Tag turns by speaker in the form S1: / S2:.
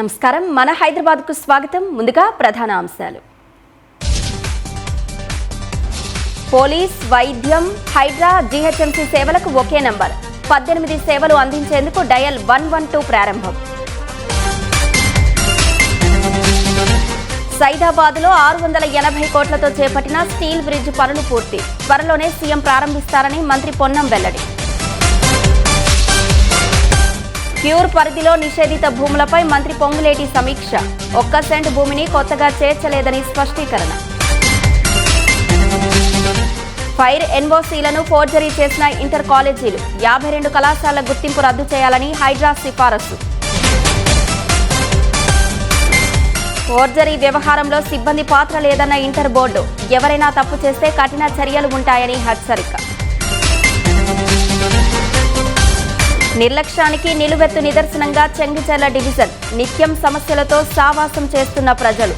S1: నమస్కారం మన హైదరాబాద్ కు స్వాగతం ముందుగా ప్రధాన అంశాలు పోలీస్ వైద్యం హైడ్రా జీహెచ్ఎంసీ సేవలకు ఒకే నంబర్ 18 సేవలు అందించేందుకు డయల్ 112 ప్రారంభం సైదాబాద్లో 680 కోట్లతో చేపట్టిన స్టీల్ బ్రిడ్జ్ పనులు పూర్తి త్వరలోనే సీఎం ప్రారంభిస్తారని మంత్రి పొన్నం వెల్లడి క్యూర్ పరిధిలో నిషేధిత భూములపై మంత్రి పొంగులేటి సమీక్ష 1 సెంట్ భూమిని కొత్తగా చేర్చలేదని స్పష్టీకరణ ఫైర్ ఎన్ఓసీలను ఫోర్జరీ చేసిన ఇంటర్ కాలేజీలు 52 కళాశాలల గుర్తింపు రద్దు చేయాలని హైడ్రా సిఫారసు ఫోర్జరీ వ్యవహారంలో సిబ్బంది పాత్ర లేదన్న ఇంటర్ బోర్డు ఎవరైనా తప్పు చేస్తే కఠిన చర్యలు ఉంటాయని హెచ్చరిక నిర్లక్ష్యానికి నిలువెత్తు నిదర్శనంగా చెంగిచెర్ల డివిజన్ నిత్యం సమస్యలతో సావాసం చేస్తున్న ప్రజలు